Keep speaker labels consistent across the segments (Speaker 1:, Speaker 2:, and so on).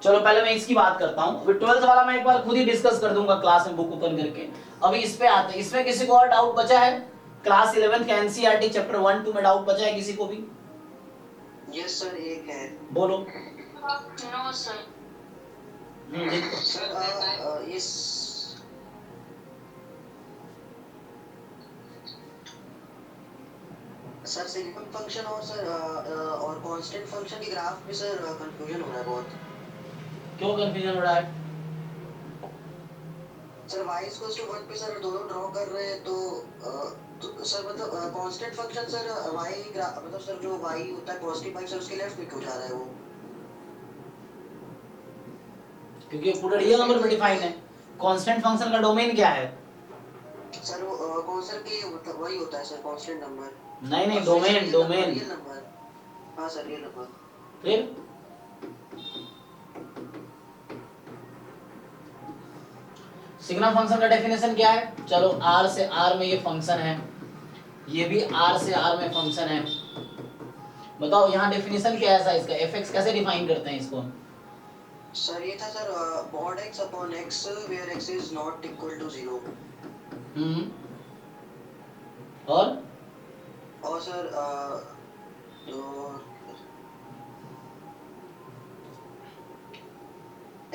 Speaker 1: चलो पहले मैं इसकी बात करता हूँ, अभी 12th वाला मैं एक बार खुद ही डिस्कस कर दूंगा क्लास में बुक ओपन करके। अभी इस पे आते हैं, इसमें किसी को और डाउट बचा है? क्लास 11th का एनसीईआरटी चैप्टर 1 2 में डाउट बचा है किसी को भी?
Speaker 2: यस सर, एक है।
Speaker 1: बोलो।
Speaker 3: No sir.
Speaker 2: सर इस सर सिग्मा फंक्शन और सर और कांस्टेंट फंक्शन के ग्राफ में सर कंफ्यूजन हो रहा है बहुत।
Speaker 1: क्यों कंफ्यूजन हो रहा है?
Speaker 2: सर y इक्वल्स टू 1 पे सर दोनों ड्रॉ कर रहे हैं तो सर मतलब कांस्टेंट फंक्शन सर y मतलब सर जो y होता है पॉजिटिव y सर उसके लेफ्ट में क्यों जा रहा है वो?
Speaker 1: क्योंकि पूरा रियल नंबर में डिफाइन है। कांस्टेंट फंक्शन का डोमेन क्या है?
Speaker 2: सर वो कांस्टेंट के मतलब वही होता है सर कांस्टेंट नंबर।
Speaker 1: नहीं डोमेन
Speaker 2: रियल नंबर। हाँ सर रियल नंबर।
Speaker 1: फिर सिग्मा फंक्शन का डेफिनेशन क्या है? चलो r से r में ये फंक्शन है, ये भी r से r में फंक्शन है। बताओ यहाँ डेफिनेशन क्या है इसका? fx कैसे डिफाइन करते हैं इसको?
Speaker 2: सर ये था sir mod x upon x where x is not equal to 0। और सर तो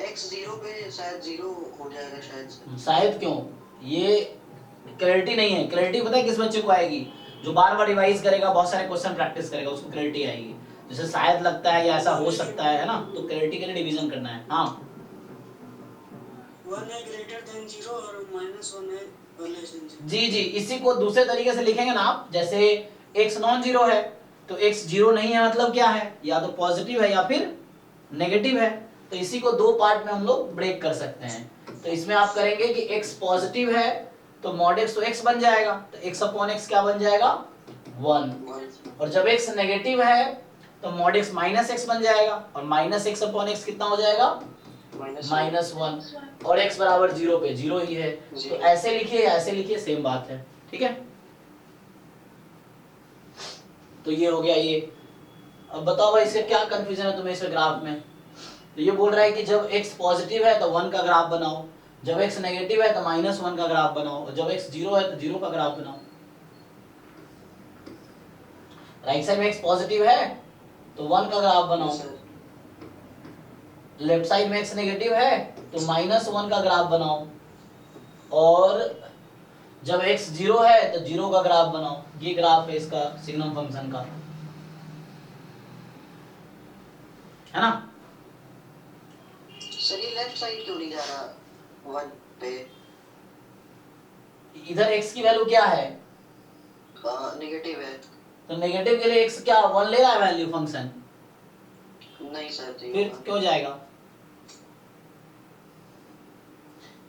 Speaker 2: x 0 पे शायद 0 हो जाएगा
Speaker 1: शायद क्यों? ये क्लैरिटी नहीं है। क्लैरिटी पता है किस बच्चे को आएगी? जो बार बार रिवाइज करेगा, बहुत सारे क्वेश्चन प्रैक्टिस करेगा, उसको क्लैरिटी आएगी। जैसे शायद लगता है या ऐसा हो सकता है ना, तो क्लैरिटी के लिए डिवीजन करना है। हाँ
Speaker 2: 1 है ग्रेटर देन 0 और -1 है लेस देन 0।
Speaker 1: जी इसी को दूसरे तरीके से लिखेंगे ना आप, जैसे x नॉन जीरो है तो x जीरो नहीं है मतलब क्या है? या तो पॉजिटिव है या फिर नेगेटिव है। तो इसी को दो पार्ट में हम लोग ब्रेक कर सकते हैं। तो इसमें आप करेंगे कि x पॉजिटिव है तो mod x तो x बन जाएगा, तो x अपॉन x क्या बन जाएगा? 1। और जब x नेगेटिव है तो mod x माइनस x बन जाएगा, और माइनस x अपॉन x कितना हो जाएगा? -1। और x बराबर 0 पे 0 ही है। तो ऐसे लिखिए या ऐसे लिखिए, सेम बात है। ठीक है, तो ये हो गया ये। अब बताओ भाई इससे क्या कंफ्यूजन है तुम्हें इस ग्राफ में? तो ये बोल रहा है कि जब x पॉजिटिव है तो 1 का ग्राफ बनाओ, जब x नेगेटिव है तो -1 का ग्राफ बनाओ, और जब x 0 है तो 0 का ग्राफ बनाओ। राइट साइड में x पॉजिटिव है तो 1 का ग्राफ बनाओ, लेफ्ट साइड में x नेगेटिव है तो -1 का ग्राफ बनाओ, और जब x 0 है तो 0 का ग्राफ बनाओ। ये ग्राफ है इसका सिग्नम फंक्शन का, है ना?
Speaker 2: सर ये लेफ्ट साइड क्यों नहीं जा रहा 1 पे?
Speaker 1: इधर x की वैल्यू क्या है?
Speaker 2: नेगेटिव है।
Speaker 1: तो नेगेटिव के लिए x क्या 1 ले रहा है वैल्यू फंक्शन?
Speaker 2: नहीं सर
Speaker 1: फिर क्यों जाएगा?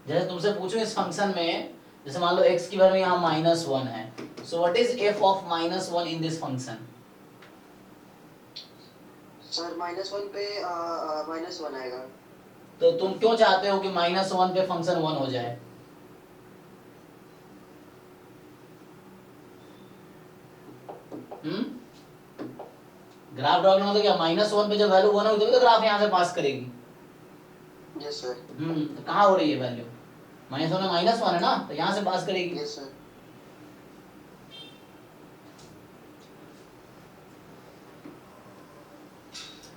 Speaker 1: जैसे तुमसे पूछूं इस फंक्शन में, जैसे मान लो x की वैल्यू यहाँ -1 है, so what is f of -1 in this function?
Speaker 2: Sir -1 पे -1 आएगा।
Speaker 1: तो तुम क्यों चाहते हो कि -1 पे फंक्शन 1 हो जाए? ग्राफ ड्रॉ करना तो क्या -1 पे जब वैल्यू 1 होगी तो ग्राफ यहाँ से पास करेगी।
Speaker 2: Yes sir.
Speaker 1: तो कहाँ हो रही है वैल्यू? -1 में -1 है ना, तो यहाँ से पास करेगी।
Speaker 2: Yes sir.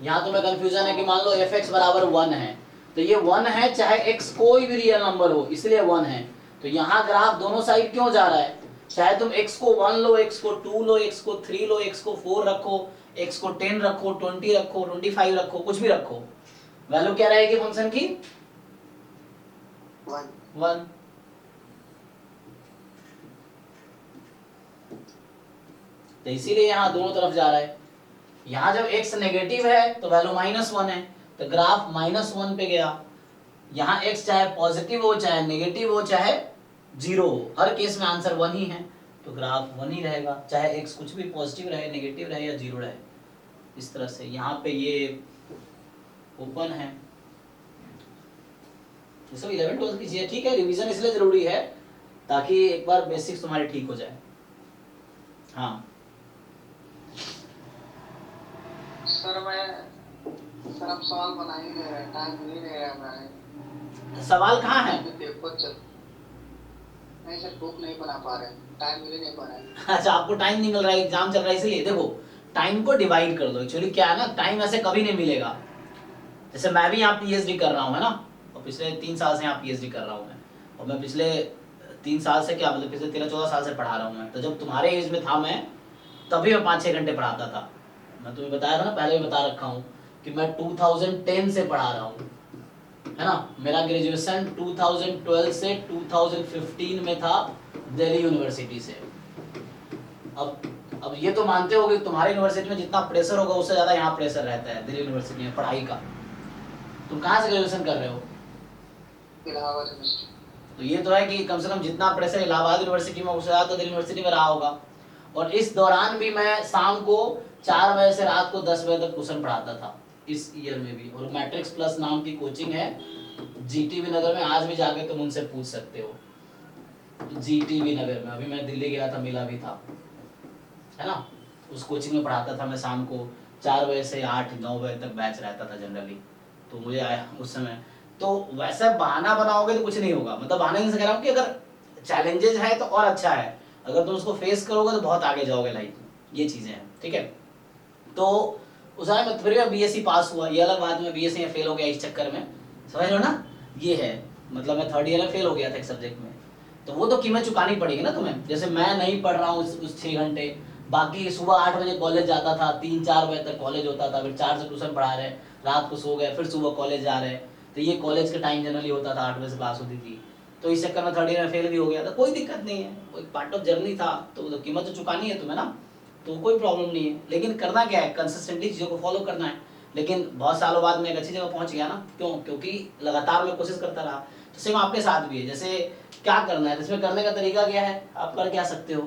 Speaker 1: यहाँ तुम्हें कंफ्यूजन है कि मान लो fx बराबर 1 है, तो ये 1 है चाहे x कोई भी रियल नंबर हो, इसलिए 1 है। तो यहाँ ग्राफ दोनों साइड क्यों जा रहा है? चाहे तुम x को 1 लो, x को 2 लो, x को 3 लो, x को 4 रखो, x को 10 रखो, 20 रखो, 25 रखो, कुछ भी रखो, वैल्यू क्या रहेगी फंक्शन की? 1। तो इसीलिए यहाँ दोनों तरफ जा रहा है। यहाँ जब x नेगेटिव है तो वैल्यू -1 है, तो ग्राफ -1 पे गया। यहाँ x चाहे पॉजिटिव हो, चाहे नेगेटिव हो, चाहे 0 हो, हर केस में आंसर 1 ही है, तो ग्राफ 1 ही रहेगा, चाहे x कुछ भी पॉजिटिव रहे, नेगेटिव रहे या 0 रहे। इस तरह से यहाँ पे ये ओपन है। ये सब 11 12 की चीजें, ठीक है। रिवीजन इसलिए जरूरी है ताकि एक बार बेसिक्स तुम्हारे ठीक हो जाए। हाँ
Speaker 2: सर सर अब सवाल बना ही नहीं रहे, टाइम मिल ही नहीं रहा हमें।
Speaker 1: सवाल कहाँ है?
Speaker 2: पेपर चल नहीं सर, बुक नहीं बना पा रहे, टाइम मिल ही नहीं पा रहा है।
Speaker 1: अच्छा, आपको टाइम नहीं मिल रहा है, एग्जाम चल रहा है इसलिए। देखो टाइम को डिवाइड कर दो। एक्चुअली क्या है ना, टाइम ऐसे कभी नहीं मिलेगा। जैसे मैं भी यहाँ पीएचडी कर रहा हूँ, है ना, और पिछले 3 साल से यहाँ पीएचडी कर रहा हूँ मैं, और मैं पिछले 3 साल से क्या मतलब पिछले 13-14 साल से पढ़ा रहा हूँ मैं। तो जब तुम्हारे एज में था मैं, तभी मैं 5-6 घंटे पढ़ाता था। मैं तुम्हें बताया था ना, पहले भी बता रखा हूँ कि मैं 2010 से पढ़ा रहा हूँ, है ना। मेरा ग्रेजुएशन 2012 से 2015 में था दिल्ली यूनिवर्सिटी से। अब ये तो मानते हो कि तुम्हारी यूनिवर्सिटी में जितना प्रेशर होगा उससे ज़्यादा यहाँ प्रेशर रहता है दिल्ली यूनिवर्सिटी में पढ़ाई का। तुम कहाँ से ग्रेजुएशन कर रहे हो?
Speaker 2: इलाहाबाद यूनिवर्सिटी।
Speaker 1: तो ये तो है कि कम से कम जितना प्रेशर इलाहाबाद यूनिवर्सिटी में उससे ज़्यादा तो दिल्ली यूनिवर्सिटी में रहा होगा। और इस दौरान भी मैं शाम को 4 बजे से रात को 10 बजे तक ट्यूशन पढ़ाता था, इस ईयर में भी। और मैट्रिक्स प्लस नाम की कोचिंग है जीटीवी नगर में, आज भी जाके तुम उनसे पूछ सकते हो। जीटीवी नगर में, अभी मैं दिल्ली गया था, मिला भी था, है ना। उस कोचिंग में पढ़ाता था मैं शाम को 4 बजे से 8-9 बजे तक बैच रहता था जनरली। तो मुझे आया उस समय। तो वैसे बहाना बनाओगे तो कुछ नहीं होगा। मतलब बहाना नहीं से कह रहा हूँ कि अगर चैलेंजेस है तो और अच्छा है, अगर तुम उसको फेस करोगे तो बहुत आगे जाओगे लाइफ में। ये चीज़ें हैं, ठीक है। तो उस समय मैं फिर बीएससी पास हुआ, ये अलग बात, मैं बीएससी में फेल हो गया इस चक्कर में, समझ लो ना। ये है मतलब मैं 3rd ईयर में फेल हो गया था एक सब्जेक्ट में। तो वो तो कीमत चुकानी पड़ेगी ना तुम्हें। जैसे मैं नहीं पढ़ रहा हूँ उस 6 घंटे, बाकी सुबह 8 बजे कॉलेज जाता था, 3-4 बजे तक कॉलेज होता था, फिर 4 से ट्यूशन पढ़ा रहे, रात को सो गए, फिर सुबह कॉलेज जा रहे। तो ये कॉलेज का टाइम जनरली होता था, 8 बजे से क्लास होती थी। तो इस चक्कर में 3rd ईयर में फेल भी हो गया था। कोई दिक्कत नहीं है, कोई पार्ट ऑफ जर्नी था, तो कीमत तो चुकानी है तुम्हें ना, तो कोई प्रॉब्लम नहीं है। लेकिन करना क्या है, कंसिस्टेंटली चीज़ों को फॉलो करना है। लेकिन बहुत सालों बाद मैं एक अच्छी जगह पहुंच गया ना, क्यों? क्योंकि लगातार मैं कोशिश करता रहा। तो सेम आपके साथ भी है। जैसे क्या करना है, इसमें करने का तरीका क्या है, आप कर क्या सकते हो,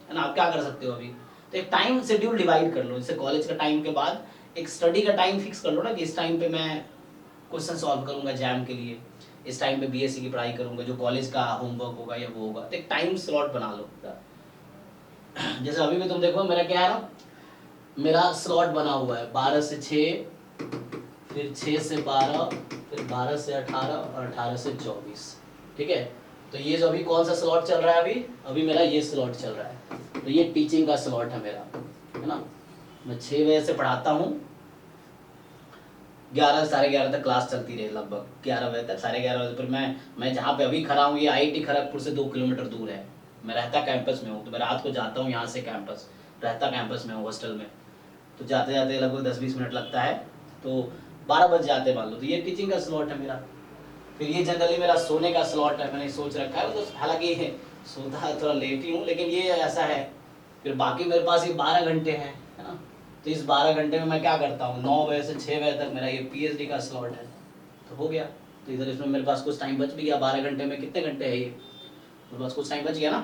Speaker 1: है ना। आप क्या कर सकते हो अभी, तो एक टाइम शेड्यूल डिवाइड कर लो। जैसे कॉलेज का टाइम के बाद एक स्टडी का टाइम फिक्स कर लो ना, कि इस टाइम पे मैं क्वेश्चन सॉल्व करूंगा जैम के लिए, इस टाइम पे बीएससी की पढ़ाई करूंगा, जो कॉलेज का होमवर्क होगा या वो होगा। तो एक टाइम स्लॉट बना लो। जैसे अभी भी तुम देखो मेरा क्या है ना, मेरा स्लॉट बना हुआ है 12 से 6, फिर 6 से 12, फिर 12 से 18 और 18 से 24, ठीक है। तो ये जो अभी कौन सा स्लॉट चल रहा है, अभी मेरा ये स्लॉट चल रहा है। तो ये टीचिंग का स्लॉट है मेरा, है ना। मैं 6 बजे से पढ़ाता हूँ, 11 साढ़े 11 तक क्लास चलती रही, लगभग 11 बजे तक, साढ़े 11 बजे। फिर मैं जहाँ पे अभी खड़ा हूँ, ये आईआईटी खड़गपुर से 2 किलोमीटर दूर है। मैं रहता कैंपस में हूँ, तो मैं रात को जाता हूँ यहाँ से कैंपस, रहता कैंपस में हूँ हॉस्टल में। तो जाते जाते लगभग 10-20 मिनट लगता है, तो 12 बज जाते मान लो। तो ये टीचिंग का स्लॉट है मेरा। फिर ये जनरली मेरा सोने का स्लॉट है, मैंने सोच रखा है। तो हालांकि सोता थोड़ा लेट ही हूँ, लेकिन ये ऐसा है। फिर बाकी मेरे पास ये 12 घंटे हैं, है ना। तो इस 12 घंटे में मैं क्या करता हूँ, 9 बजे से 6 बजे तक मेरा ये पीएचडी का स्लॉट है, तो हो गया। तो इधर इसमें मेरे पास कुछ टाइम बच भी गया। 12 घंटे में कितने घंटे है ये, मेरे पास कुछ टाइम बच गया ना।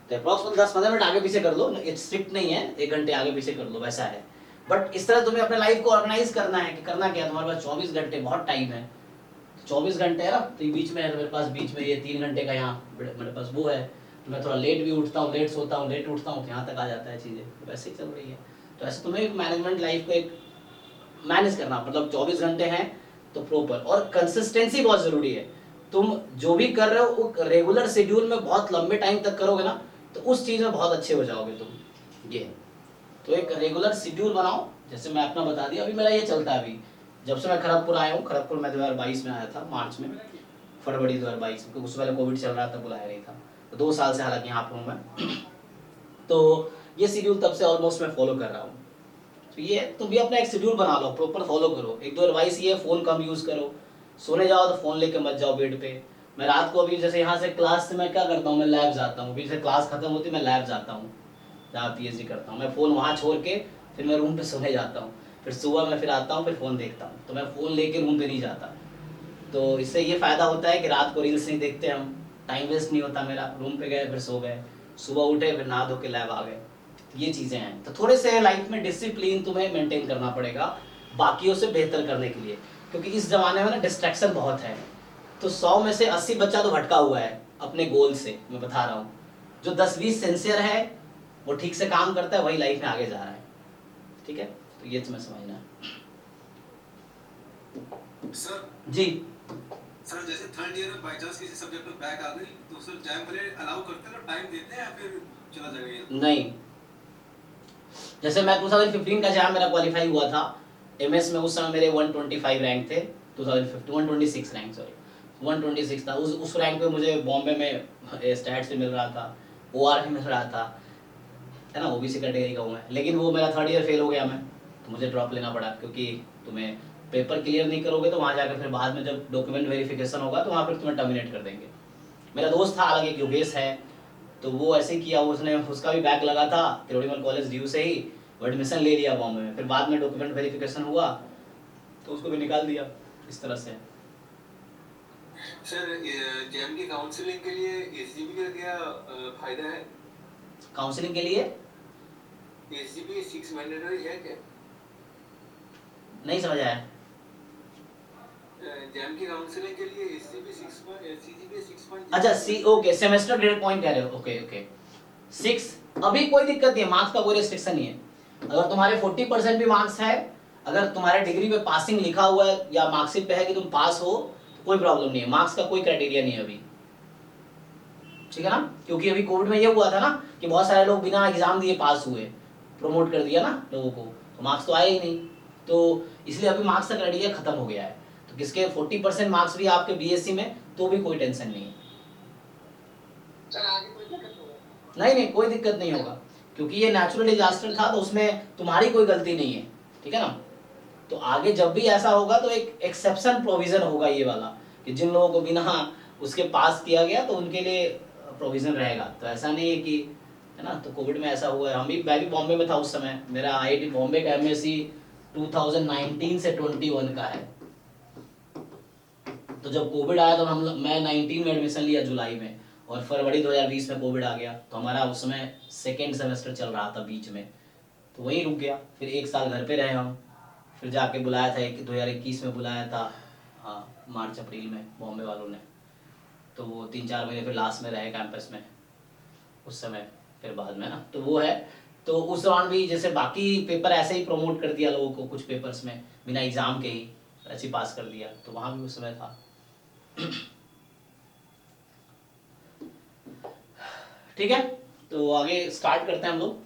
Speaker 1: तो अप्रॉक्स 10-15 मिनट आगे पीछे कर लो, स्ट्रिक्ट नहीं है, 1 घंटे आगे पीछे कर लो, वैसा है। बट इस तरह तुम्हें अपने लाइफ को ऑर्गेनाइज करना है कि करना क्या है। तुम्हारे पास 24 घंटे, बहुत टाइम है, 24 घंटे है ना। तो ये बीच में है, तो मेरे पास बीच में ये 3 घंटे का यहाँ मेरे पास वो है। तो मैं थोड़ा लेट भी उठता हूँ, लेट सोता हूँ, लेट उठता हूँ, तो यहाँ तक आ जाता है चीज़ें, तो वैसे ही चल रही है। तो ऐसे तुम्हें एक मैनेजमेंट लाइफ को एक मैनेज करना, मतलब 24 घंटे हैं तो प्रॉपर, और कंसिस्टेंसी बहुत ज़रूरी है। तुम जो भी कर रहे हो रेगुलर शेड्यूल में बहुत लंबे टाइम तक करोगे ना, तो उस चीज़ में बहुत अच्छे हो जाओगे तुम। ये तो एक रेगुलर शेड्यूल बनाओ। जैसे मैं अपना बता दिया, अभी मेरा ये चलता है। अभी जब से मैं खड़गपुर आया हूँ, खड़गपुर में 2022 में आया था, मार्च में, फरवरी 2022 में, क्योंकि उससे पहले कोविड चल रहा था, बुलाया नहीं था। तो 2 साल से हालांकि यहाँ पर हूँ मैं। तो ये शेड्यूल तब से ऑलमोस्ट मैं फॉलो कर रहा हूँ। तो ये तुम भी अपना एक शेड्यूल बना लो, प्रॉपर फॉलो करो। 1-2 एडवाइस ये, फ़ोन कम यूज़ करो, सोने जाओ तो फ़ोन लेके मत जाओ बेड पे। मैं रात को अभी जैसे यहाँ से क्लास से मैं क्या करता हूँ, मैं लैब जाता हूँ। अभी से क्लास खत्म होती है, मैं लैब जाता हूँ जहाँ पीएचडी करता हूँ। मैं फ़ोन वहाँ छोड़ के फिर मैं रूम पे सोने जाता हूँ। फिर सुबह मैं फिर आता हूँ, फिर फ़ोन देखता हूँ। तो मैं फ़ोन लेके रूम पे नहीं जाता। तो इससे ये फ़ायदा होता है कि रात को रील्स नहीं देखते हम, टाइम वेस्ट नहीं होता मेरा। रूम पे गए, फिर सो गए, सुबह उठे, फिर नहा धो के लैब आ गए। ये चीज़ें हैं। तो थोड़े से लाइफ में डिसिप्लिन तुम्हें मेंटेन करना पड़ेगा बाकियों से बेहतर करने के लिए, क्योंकि इस ज़माने में ना डिस्ट्रैक्शन बहुत है। तो 100 में से 80 बच्चा तो भटका हुआ है अपने गोल से, मैं बता रहा हूँ। जो 10-20 सिंसियर है, वो ठीक से काम करता है, वही लाइफ में आगे जा रहा है, ठीक है। तो ये तुम्हें समझना है।
Speaker 4: सर
Speaker 1: जी।
Speaker 4: सर जैसे थर्ड ईयर में बाई चांस किसी सब्जेक्ट में बैक आ गई तो सर जैम वाले अलाउ करते हैं ना, टाइम देते हैं या फिर चला जाएगा ये?
Speaker 1: नहीं, जैसे मैं 2015 का जैम मेरा क्वालिफाई हुआ था एमएस में, उस समय मेरे 125 रैंक थे। 2015 126 रैंक, सॉरी 126 था। उस रैंक पे मुझे बॉम्बे में स्टैट से मिल रहा था, ओआर भी मिल रहा था, है ना, ओबीसी कैटेगरी का हूँ मैं। लेकिन वो मेरा थर्ड ईयर फेल हो गया मैं, तो मुझे ड्रॉप लेना पड़ा, क्योंकि तुम्हें पेपर क्लियर नहीं करोगे तो वहाँ जाकर फिर बाद में जब डॉक्यूमेंट वेरिफिकेशन होगा तो वहाँ फिर तुम्हें टर्मिनेट कर देंगे। मेरा दोस्त था अलग, एक योगेश है, तो वो ऐसे ही किया, उसने उसका भी बैक लगा था तिरुवनंतपुरम कॉलेज ड्यू से ही, वो एडमिशन ले लिया बॉम्बे में। फिर बाद में डॉक्यूमेंट वेरिफिकेशन हुआ तो उसको भी निकाल दिया इस तरह से।
Speaker 4: सर जैम की काउंसलिंग के लिए एसजीपी का क्या फायदा है?
Speaker 1: काउंसलिंग के लिए
Speaker 4: एसजीपी 6 मैंडेटरी है क्या?
Speaker 1: नहीं समझ आया।
Speaker 4: जैम की काउंसलिंग के लिए एसजीपी 6 पर सीजीपी 6.
Speaker 1: अच्छा सी, ओके, सेमेस्टर ग्रेड पॉइंट कह रहे हो, ओके ओके। 6 अभी कोई दिक्कत नहीं है, मार्क्स का कोई रिस्ट्रिक्शन नहीं है। अगर तुम्हारे 40% भी मार्क्स है, अगर तुम्हारे डिग्री पे पासिंग लिखा हुआ है या मार्कशीट पे है कि तुम पास हो, तो कोई प्रॉब्लम नहीं है, मार्क्स का कोई क्राइटेरिया नहीं है अभी, ठीक है ना। क्योंकि अभी कोविड में ये हुआ था ना कि बहुत सारे लोग बिना एग्जाम दिए पास हुए, प्रमोट कर दिया ना लोगों को, तो मार्क्स तो आए ही नहीं, तो इसलिए अभी मार्क्स का क्राइटेरिया खत्म हो गया है। तो किसके 40% मार्क्स भी आपके बीएससी में तो भी कोई टेंशन नहीं है।
Speaker 2: सर आगे कोई दिक्कत होगा?
Speaker 1: नहीं नहीं, कोई दिक्कत नहीं होगा, क्योंकि ये नेचुरल डिजास्टर था तो उसमें तुम्हारी कोई गलती नहीं है, ठीक है ना। तो आगे जब भी ऐसा होगा तो एक एक्सेप्शन प्रोविजन होगा ये वाला, कि जिन लोगों को बिना उसके पास किया गया तो उनके लिए प्रोविजन रहेगा। तो ऐसा नहीं है कि, है ना, तो कोविड में ऐसा हुआ है। मैं भी बॉम्बे में था उस समय, मेरा आईआईटी बॉम्बे का एमएससी 2019 से 21 का है। तो जब कोविड आया तो मैं 19 में एडमिशन लिया जुलाई में, और फरवरी 2020 में कोविड आ गया, तो हमारा उस समय सेकेंड सेमेस्टर चल रहा था बीच में, तो वहीं रुक गया। फिर 1 साल घर पे रहे हम, फिर जाके बुलाया था 2021 में बुलाया था, हाँ मार्च अप्रैल में बॉम्बे वालों ने, तो वो 3-4 महीने फिर लास्ट में रहे कैंपस में उस समय, फिर बाद में ना, तो वो है। तो उस दौरान भी जैसे बाकी पेपर ऐसे ही प्रमोट कर दिया लोगों को, कुछ पेपर्स में बिना एग्जाम के ही ऐसे ही पास कर दिया, तो वहाँ भी उस समय था। ठीक है, तो आगे स्टार्ट करते हैं हम लोग।